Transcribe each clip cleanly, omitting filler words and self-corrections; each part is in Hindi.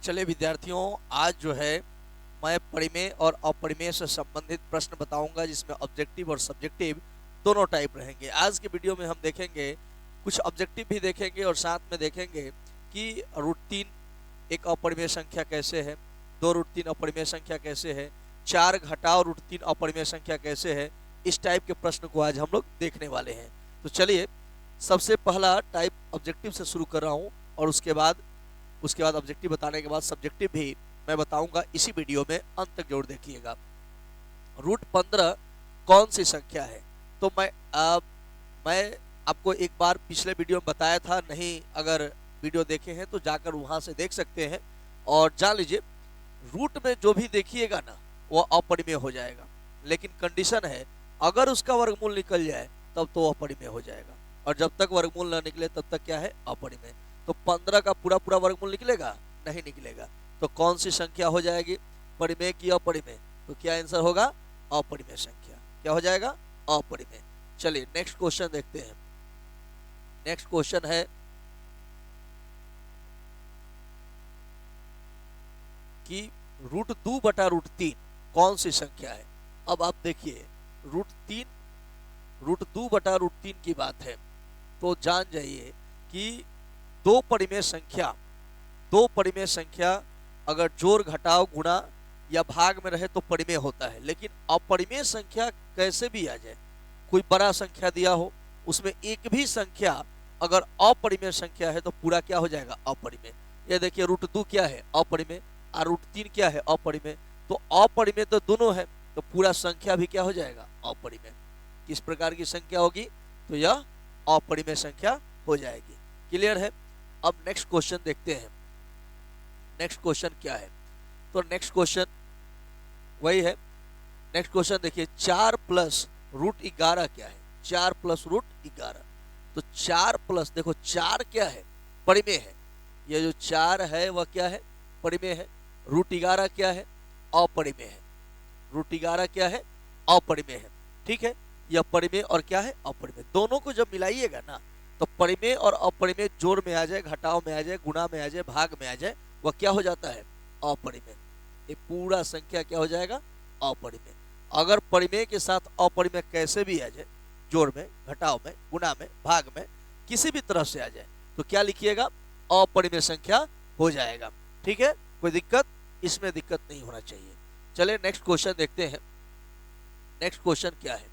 चले विद्यार्थियों, आज जो है मैं परिमेय और अपरिमेय से संबंधित प्रश्न बताऊंगा, जिसमें ऑब्जेक्टिव और सब्जेक्टिव दोनों टाइप रहेंगे। आज के वीडियो में हम देखेंगे, कुछ ऑब्जेक्टिव भी देखेंगे और साथ में देखेंगे कि रूट 3 एक अपरिमेय संख्या कैसे है, 2 रूट 3 अपरिमेय संख्या कैसे है, 4 घटाओ रूट 3 अपरिमेय संख्या कैसे है। इस टाइप के प्रश्न को आज हम लोग देखने वाले हैं। तो चलिए, सबसे पहला टाइप ऑब्जेक्टिव से शुरू कर रहा हूँ और उसके बाद ऑब्जेक्टिव बताने के बाद सब्जेक्टिव भी मैं बताऊंगा। इसी वीडियो में अंत तक जरूर देखिएगा। रूट 15 कौन सी संख्या है? तो मैं आपको एक बार पिछले वीडियो में बताया था, नहीं अगर वीडियो देखे हैं तो जाकर वहां से देख सकते हैं और जान लीजिए। रूट में जो भी देखिएगा ना, वो अपरिमेय हो जाएगा, लेकिन कंडीशन है अगर उसका वर्गमूल निकल जाए तब तो अपरिमेय हो जाएगा, और जब तक वर्गमूल ना निकले तब तक क्या है? अपरिमेय। तो 15 का पूरा पूरा वर्गमूल निकलेगा? नहीं निकलेगा। तो कौन सी संख्या हो जाएगी? परिमेय की अपरिमेय? तो क्या आंसर होगा? अपरिमेय संख्या। क्या हो जाएगा? अपरिमेय। चलिए नेक्स्ट क्वेश्चन देखते हैं। नेक्स्ट क्वेश्चन है कि रूट 2 बटा रूट 3 कौन सी संख्या है? अब आप देखिए, रूट 2 बटा रूट 3 की बात है तो जान जाइए कि दो परिमेय संख्या अगर जोड़ घटाव गुणा या भाग में रहे तो परिमेय होता है। लेकिन अपरिमेय संख्या कैसे भी आ जाए, कोई बड़ा संख्या दिया हो, उसमें एक भी संख्या अगर अपरिमेय संख्या है तो पूरा क्या हो जाएगा? अपरिमेय। ये देखिए, रूट 2 क्या है? अपरिमेय। और रूट 3 क्या है? अपरिमेय। तो अपरिमेय तो दोनों है, तो पूरा संख्या भी क्या हो जाएगा? अपरिमेय। किस प्रकार की संख्या होगी? तो यह अपरिमेय संख्या हो जाएगी। क्लियर है? अब नेक्स्ट क्वेश्चन देखते हैं। नेक्स्ट क्वेश्चन क्या है? तो नेक्स्ट क्वेश्चन वही है। नेक्स्ट क्वेश्चन देखिए, 4 प्लस रूट 11 क्या है? 4 प्लस रूट 11। तो 4 प्लस, देखो 4 क्या है? परिमेय है। ये जो 4 है वह क्या है? परिमेय है। रूट 11 क्या है? अपरिमेय है। रूट 11 क्या है? अपरिमेय है। ठीक है, यह परिमेय और क्या है? अपरिमेय। दोनों को जब मिलाइएगा ना, तो परिमेय और अपरिमेय जोड़ में आ जाए, घटाव में आ जाए, गुणा में आ जाए, भाग में आ जाए, वह क्या हो जाता है? अपरिमेय। ये पूरा संख्या क्या हो जाएगा? अपरिमेय। अगर परिमेय के साथ अपरिमेय कैसे भी आ जाए, जोड़ में, घटाव में, गुणा में, भाग में, किसी भी तरह से आ जाए, तो क्या लिखिएगा? अपरिमेय संख्या हो जाएगा। ठीक है, कोई दिक्कत? इसमें दिक्कत नहीं होना चाहिए। चलिए नेक्स्ट क्वेश्चन देखते हैं। नेक्स्ट क्वेश्चन क्या है?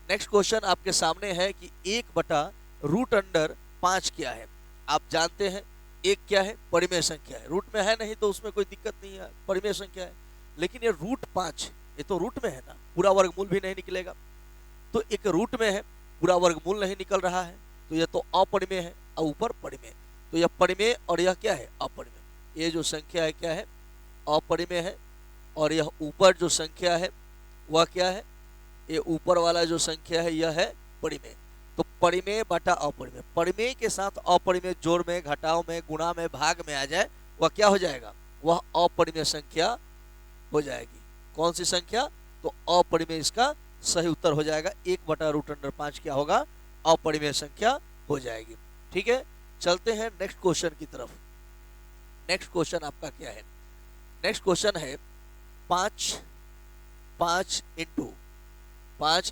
नेक्स्ट क्वेश्चन आपके सामने है कि 1 बटा रूट अंडर 5 क्या है? आप जानते हैं एक क्या है? परिमेय संख्या है। रूट में है नहीं तो उसमें कोई दिक्कत नहीं है, परिमेय संख्या है। लेकिन ये रूट 5, ये तो रूट में है ना, पूरा वर्गमूल भी नहीं निकलेगा। तो एक रूट में है, पूरा वर्गमूल नहीं निकल रहा है, तो यह तो अपरिमेय है, और ऊपर परिमेय। तो यह परिमेय और यह क्या है? अपरिमेय। ये जो संख्या है क्या है? अपरिमेय है। और यह ऊपर जो संख्या है वह क्या है? ये ऊपर वाला जो संख्या है यह है परिमेय। तो परिमेय बटा अपरिमेय, परिमेय के साथ अपरिमेय जोड़ में, घटाव में, गुणा में, भाग में आ जाए, वह क्या हो जाएगा? वह अपरिमेय संख्या हो जाएगी। कौन सी संख्या? तो अपरिमेय इसका सही उत्तर हो जाएगा। 1 बटा रूट अंडर 5 क्या होगा? अपरिमेय संख्या हो जाएगी। ठीक है, चलते हैं नेक्स्ट क्वेश्चन की तरफ। नेक्स्ट क्वेश्चन आपका क्या है? नेक्स्ट क्वेश्चन है 5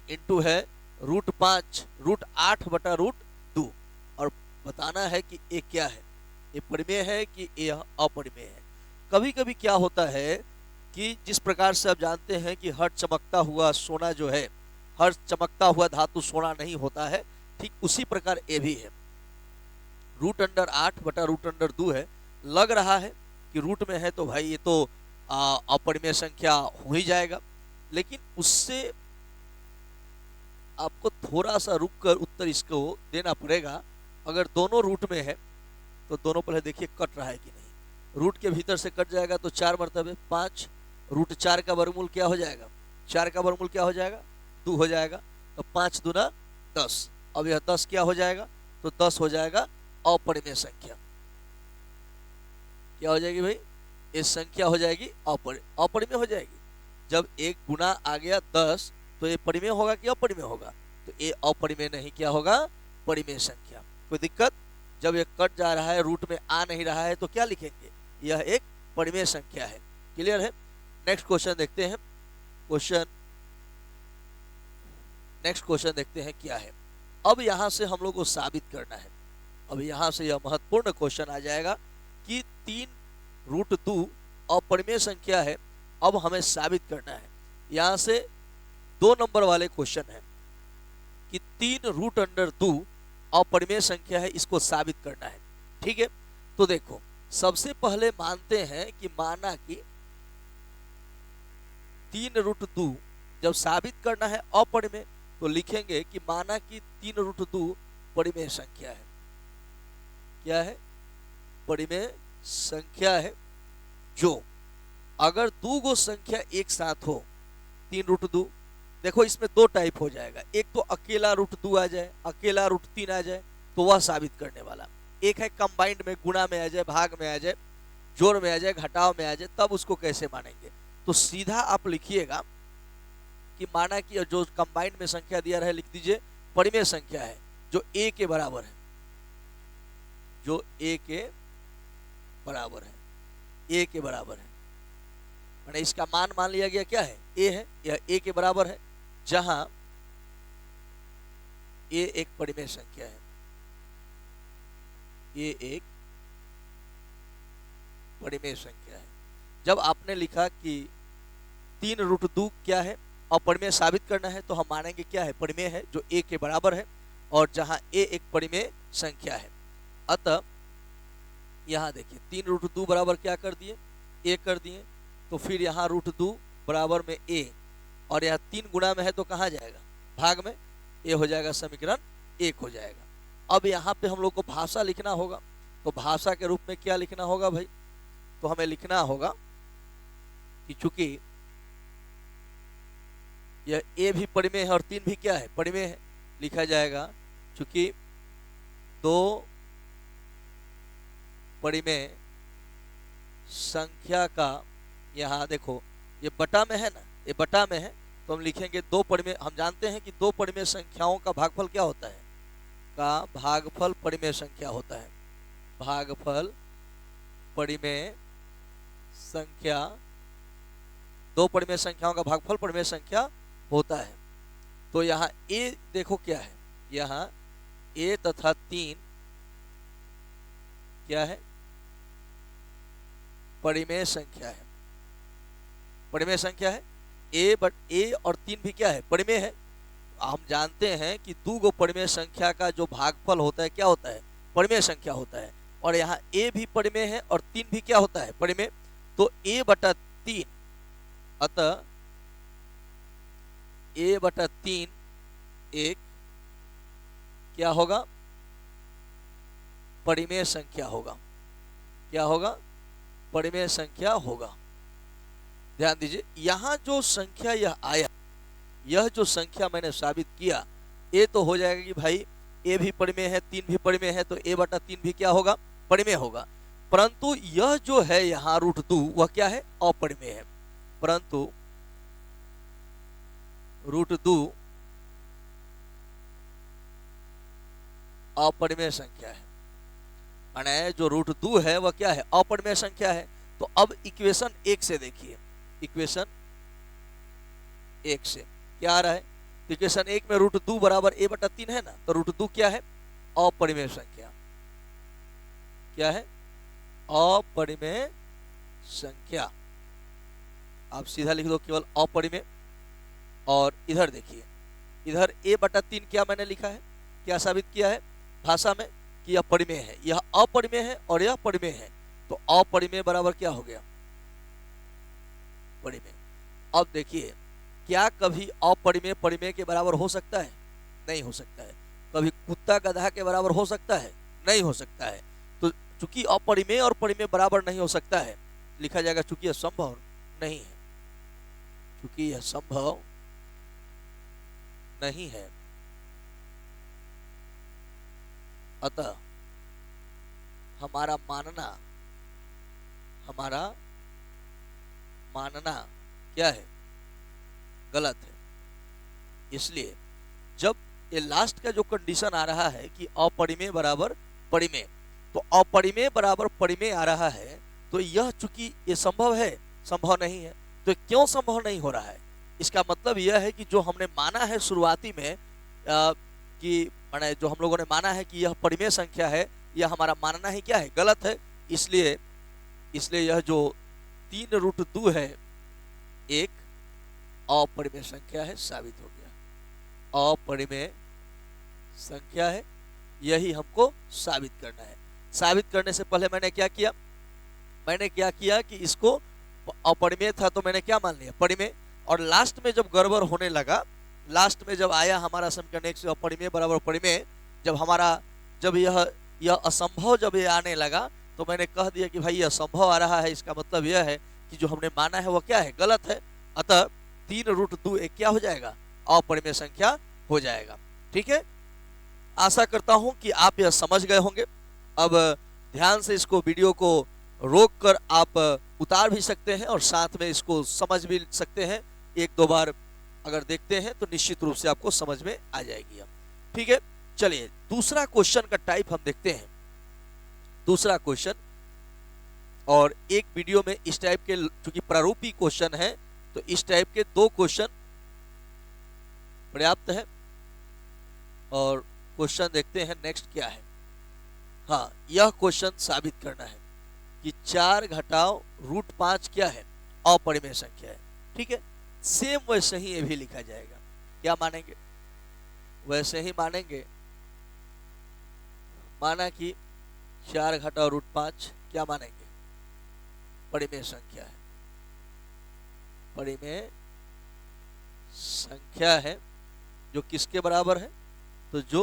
इंटू है रूट 5, रूट 8 बटा रूट 2, और बताना है कि ये क्या है? ये परिमेय है कि यह अपरिमेय है? कभी कभी क्या होता है कि जिस प्रकार से आप जानते हैं कि हर चमकता हुआ सोना जो है, हर चमकता हुआ धातु सोना नहीं होता है, ठीक उसी प्रकार ये भी है। रूट अंडर 8 बटा रूट अंडर 2 है। लग रहा है कि रूट में है तो भाई ये तो अपरिमेय संख्या हो ही जाएगा, लेकिन उससे आपको थोड़ा सा रुक कर उत्तर इसको देना पड़ेगा। अगर दोनों रूट में है तो दोनों पहले देखिए कट रहा है कि नहीं। रूट के भीतर से कट जाएगा तो 4 मरतबे 5, रूट 4 का वर्गमूल क्या हो जाएगा? 4 का वर्गमूल क्या हो जाएगा? 2 हो जाएगा। तो 5 दूना 10। अब यह 10 क्या हो जाएगा? तो 10 हो जाएगा अपरिमेय संख्या। क्या हो जाएगी भाई? ये संख्या हो जाएगी अपरिमेय हो जाएगी। जब एक गुना आ गया 10, तो ये परिमेय होगा कि अपरिमेय होगा? तो ये अपरिमेय नहीं, क्या होगा? परिमेय संख्या। कोई दिक्कत? जब ये कट जा रहा है, रूट में आ नहीं रहा है, तो क्या लिखेंगे? यह एक परिमेय संख्या है। क्लियर है? नेक्स्ट क्वेश्चन देखते हैं। नेक्स्ट क्वेश्चन देखते हैं क्या है। अब यहां से हम लोग को साबित करना है। अब यहां से यह महत्वपूर्ण क्वेश्चन आ जाएगा कि 3√2 अपरिमेय संख्या है। अब हमें साबित करना है। यहां से 2 नंबर वाले क्वेश्चन है कि 3√2 अपरिमेय संख्या है, इसको साबित करना है। ठीक है, तो देखो, सबसे पहले मानते हैं कि माना कि 3√2 जब साबित करना है अपरिमेय, तो लिखेंगे कि माना कि 3√2 परिमेय संख्या है। क्या है? परिमेय संख्या है। जो अगर दो गो संख्या एक साथ हो, 3√2, देखो इसमें 2 टाइप हो जाएगा। एक तो अकेला √2 आ जाए, अकेला √3 आ जाए, तो वह साबित करने वाला। एक है कंबाइंड में, गुणा में आ जाए, भाग में आ जाए, जोड़ में आ जाए, घटाव में आ जाए, तब उसको कैसे मानेंगे? तो सीधा आप लिखिएगा कि माना कि जो कंबाइंड में संख्या दिया रहे, लिख दीजिए परिमेय संख्या है जो a के बराबर है, जो a के बराबर है, a के बराबर है। मैंने इसका मान लिया गया क्या है? a है। यह a के बराबर है, जहां a एक परिमेय संख्या है। ये एक परिमेय संख्या है। जब आपने लिखा कि 3√2 क्या है, अपरिमेय साबित करना है, तो हम मानेंगे क्या है? परिमेय है, जो a के बराबर है, और जहां a एक परिमेय संख्या है। अतः यहां देखिए 3√2 बराबर क्या कर दिए? a कर दिए। तो फिर यहाँ √2 बराबर में a, और यह 3 गुणा में है तो कहाँ जाएगा? भाग में। ये हो जाएगा समीकरण 1 हो जाएगा। अब यहाँ पे हम लोग को भाषा लिखना होगा। तो भाषा के रूप में क्या लिखना होगा भाई? तो हमें लिखना होगा कि चूंकि यह a भी परिमेय है और 3 भी क्या है? परिमेय है, लिखा जाएगा चूंकि 2 परिमेय संख्या का, यहाँ देखो ये बटा में है ना, ये बटा में है, तो हम लिखेंगे 2 परिमेय। हम जानते हैं कि 2 परिमेय संख्याओं का भागफल क्या होता है? का भागफल परिमेय संख्या होता है। भागफल परिमेय संख्या, 2 परिमेय संख्याओं का भागफल परिमेय संख्या होता है। तो यहाँ a देखो क्या है? यहाँ a तथा 3 क्या है? परिमेय संख्या है। परिमेय संख्या है। a और 3 भी क्या है? परिमेय है। हम जानते हैं कि 2 गो परिमेय संख्या का जो भागफल होता है क्या होता है? परिमेय संख्या होता है। और यहाँ a भी परिमेय है और 3 भी क्या होता है? परिमेय। तो a/3, अतः a/3 एक क्या होगा? परिमेय संख्या होगा। क्या होगा? परिमेय संख्या होगा। ध्यान दीजिए, यहां जो संख्या यह आया, यह जो संख्या मैंने साबित किया, ए तो हो जाएगा कि भाई ए भी परिमेय है, 3 भी परिमेय है, तो a/3 भी क्या होगा? परिमेय होगा। परंतु यह जो है यहाँ √2 वह क्या है? अपरिमेय है। परंतु √2 अपरिमेय संख्या है, माने जो √2 है वह क्या है? अपरिमेय संख्या है। तो अब इक्वेशन 1 से देखिए, इक्वेशन 1 से क्या आ रहा है? तो इक्वेशन 1 में √2 बराबर a/3 है ना, तो √2 क्या है? अपरिमेय संख्या। क्या है? अपरिमेय संख्या। आप सीधा लिख दो केवल अपरिमेय। और इधर देखिए, इधर a/3 क्या मैंने लिखा है? क्या साबित किया है भाषा में? कि यह परिमेय है। यह अपरिमेय है और यह परिमेय है। तो अपरिमेय बराबर क्या हो गया? परिमेय। अब देखिए, क्या कभी अपरिमेय परिमेय के बराबर हो सकता है? नहीं हो सकता है। कभी कुत्ता गधा के बराबर हो सकता है? नहीं हो सकता है। तो चूंकि अपरिमेय और परिमेय बराबर नहीं हो सकता है, लिखा जाएगा चूंकि यह संभव नहीं है। चूंकि यह संभव नहीं है, अतः हमारा मानना क्या है? गलत है। इसलिए जब ये लास्ट का जो कंडीशन आ रहा है कि अपरिमेय बराबर परिमेय। तो अपरिमेय बराबर परिमेय आ रहा है, तो यह चूंकि ये संभव है, संभव नहीं है। तो क्यों संभव नहीं हो रहा है? इसका मतलब यह है कि जो हमने माना है शुरुआती में कि माने जो हम लोगों ने माना है कि यह परिमेय संख्या है, यह हमारा मानना ही क्या है, गलत है। इसलिए यह जो 3√2 है एक अपरिमेय संख्या है, साबित हो गया। अपरिमेय संख्या है, यही हमको साबित करना है। साबित करने से पहले मैंने क्या किया कि इसको अपरिमेय था तो मैंने क्या मान लिया, परिमेय। और लास्ट में जब गड़बड़ होने लगा, लास्ट में जब आया हमारा समीकरण 1 अपरिमेय बराबर परिमेय, जब यह असंभव जब ये आने लगा, तो मैंने कह दिया कि भाई यह असंभव आ रहा है, इसका मतलब यह है कि जो हमने माना है वह क्या है, गलत है। अतः 3√2 एक क्या हो जाएगा, अपरिमेय संख्या हो जाएगा। ठीक है, आशा करता हूं कि आप यह समझ गए होंगे। अब ध्यान से इसको वीडियो को रोक कर आप उतार भी सकते हैं और साथ में इसको समझ भी सकते हैं। 1-2 बार अगर देखते हैं तो निश्चित रूप से आपको समझ में आ जाएगी। अब ठीक है, चलिए दूसरा क्वेश्चन का टाइप हम देखते हैं। दूसरा क्वेश्चन, और एक वीडियो में इस टाइप के चूंकि प्रारूपी क्वेश्चन है तो इस टाइप के 2 क्वेश्चन पर्याप्त है। और क्वेश्चन देखते हैं नेक्स्ट क्या है। हाँ, यह क्वेश्चन साबित करना है कि 4 घटाव √5 क्या है, अपरिमेय संख्या है। ठीक है, सेम वैसे ही ये भी लिखा जाएगा। क्या मानेंगे, वैसे ही मानेंगे। माना कि 4 घटाव √5 क्या मानेंगे, परिमेय संख्या है। परिमेय संख्या है जो किसके बराबर है, तो जो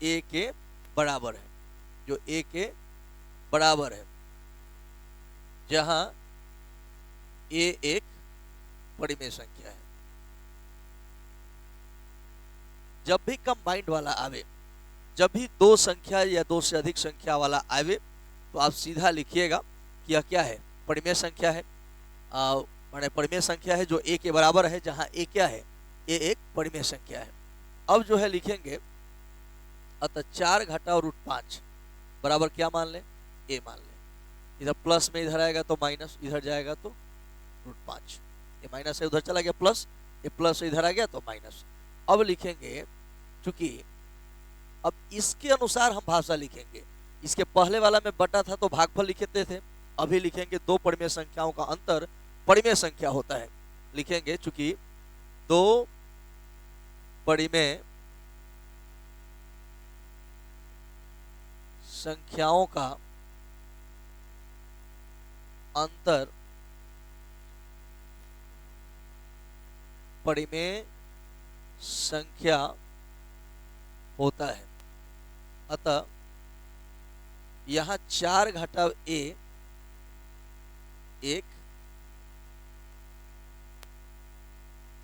a के बराबर है, जो a के बराबर है, जहां a एक परिमेय संख्या है। जब भी कंबाइंड वाला आवे, जब भी 2 संख्या या 2 से अधिक संख्या वाला आवे, तो आप सीधा लिखिएगा कि यह क्या है, परिमेय संख्या है। माने परिमेय संख्या है जो a के बराबर है, जहां a क्या है, a एक परिमेय संख्या है। अब जो है लिखेंगे, अतः 4 घटाव √5 बराबर क्या मान लें, a मान लें। इधर प्लस में इधर आएगा तो माइनस, इधर जाएगा तो √5। ये माइनस से उधर चला गया प्लस, ये प्लस से इधर आ गया तो माइनस। अब लिखेंगे, चूंकि अब इसके अनुसार हम भाषा लिखेंगे। इसके पहले वाला में बटा था तो भागफल लिखते थे, अभी लिखेंगे 2 परिमेय संख्याओं का अंतर परिमेय संख्या होता है। लिखेंगे चूंकि 2 परिमेय संख्याओं का अंतर परिमेय संख्या होता है। अतः यहां 4 घटाव a एक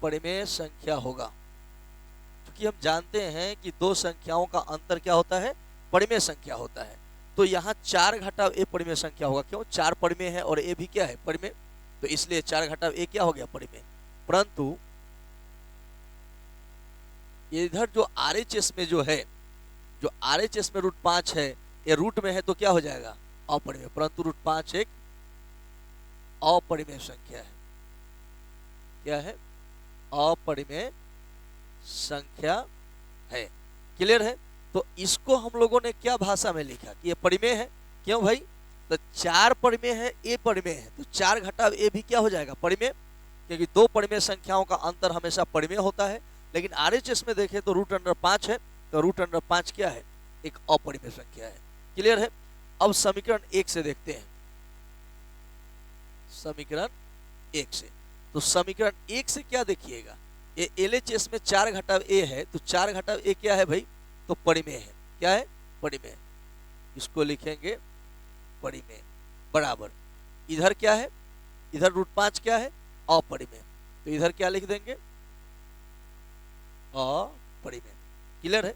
परिमेय संख्या होगा, क्योंकि हम जानते हैं कि 2 संख्याओं का अंतर क्या होता है, परिमेय संख्या होता है। तो यहाँ 4 घटाव a परिमेय संख्या होगा। क्यों, 4 परिमेय है और a भी क्या है, परिमेय, तो इसलिए 4 घटाव a क्या हो गया, परिमेय। परंतु इधर जो RHS में जो है, जो RHS में √5 है, ये रूट में है तो क्या हो जाएगा, अपरिमेय। परंतु √5 एक अपरिमेय संख्या है। क्या है, अपरिमेय संख्या है। क्लियर है। तो इसको हम लोगों ने क्या भाषा में लिखा कि ये परिमेय है। क्यों भाई, तो 4 परिमेय है, a परिमेय है, तो 4 घटाव a भी क्या हो जाएगा, परिमेय, क्योंकि 2 परिमेय संख्याओं का अंतर हमेशा परिमेय होता है। लेकिन RHS में देखें तो √5 है, तो √5 क्या है, एक अपरिमेय संख्या है। क्लियर है। अब समीकरण 1 से देखते हैं, समीकरण 1 से। तो समीकरण 1 से क्या देखिएगा, ये LHS में 4 घटाव a है, तो 4 घटाव a क्या है भाई, तो परिमेय है। क्या है, परिमेय। इसको लिखेंगे परिमेय बराबर, इधर क्या है, इधर √5 क्या है, अपरिमेय, तो इधर क्या लिख देंगे, अपरिमेय। क्लियर है।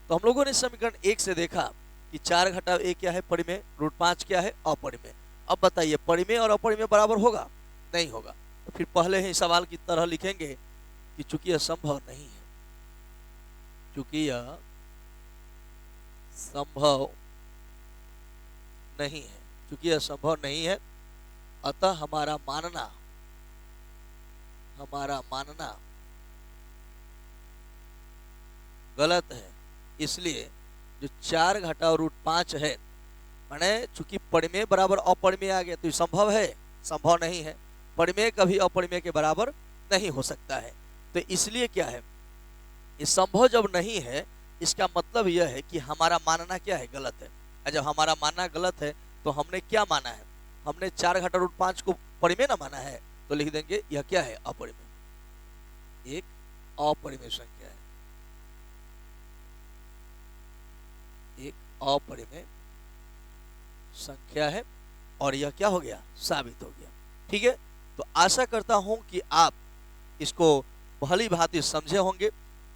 तो हम लोगों ने समीकरण 1 से देखा कि 4 घटाव a क्या है, परिमेय, √5 क्या है, अपरिमेय। अब बताइए परिमेय और अपरिमेय बराबर होगा, नहीं होगा। तो फिर पहले ही सवाल की तरह लिखेंगे कि चूंकि यह संभव नहीं है, चूंकि यह संभव नहीं है। क्योंकि यह संभव नहीं है, अतः हमारा मानना गलत है। इसलिए जो 4 घटाओ रूट 5 है, माने चूंकि परिमेय बराबर अपरिमेय आ गया तो ये संभव है, संभव नहीं है। परिमेय कभी अपरिमेय के बराबर नहीं हो सकता है। तो इसलिए क्या है, ये संभव जब नहीं है, इसका मतलब यह है कि हमारा मानना क्या है, गलत है। और जब हमारा मानना गलत है तो हमने क्या माना है, हमने 4 घटा रूट 5 को परिमेय ना माना है, तो लिख देंगे यह क्या है, अपरिमेय, एक अपरिमेय संख्या है, एक अपरिमेय संख्या है, और यह क्या हो गया, साबित हो गया। ठीक है, तो आशा करता हूं कि आप इसको भली भांति समझे होंगे,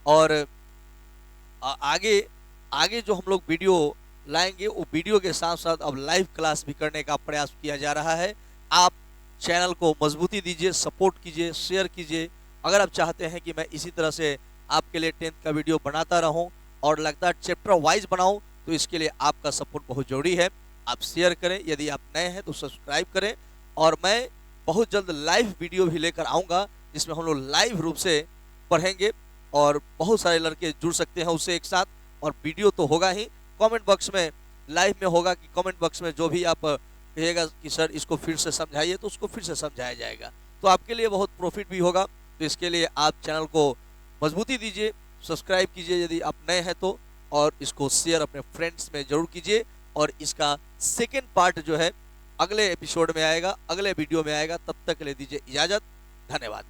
और आगे जो हम लोग वीडियो लाएंगे वो वीडियो के साथ साथ अब लाइव क्लास भी करने का प्रयास किया जा रहा है। आप चैनल को मजबूती दीजिए, सपोर्ट कीजिए, शेयर कीजिए। अगर आप चाहते हैं कि मैं इसी तरह से आपके लिए 10th का वीडियो बनाता रहूं और लगातार चैप्टर वाइज बनाऊं, तो इसके लिए आपका सपोर्ट बहुत जरूरी है। आप शेयर करें, यदि आप नए हैं तो सब्सक्राइब करें, और मैं बहुत जल्द लाइव वीडियो भी लेकर आऊँगा जिसमें हम लोग लाइव रूप से पढ़ेंगे और बहुत सारे लड़के जुड़ सकते हैं उससे एक साथ। और वीडियो तो होगा ही, कमेंट बॉक्स में लाइव में होगा कि कमेंट बॉक्स में जो भी आप कहिएगा कि सर इसको फिर से समझाइए, तो उसको फिर से समझाया जाएगा, तो आपके लिए बहुत प्रॉफिट भी होगा। तो इसके लिए आप चैनल को मजबूती दीजिए, सब्सक्राइब कीजिए यदि आप नए हैं तो, और इसको शेयर अपने फ्रेंड्स में जरूर कीजिए। और इसका सेकेंड पार्ट जो है अगले एपिसोड में आएगा, अगले वीडियो में आएगा। तब तक ले दीजिए इजाज़त, धन्यवाद।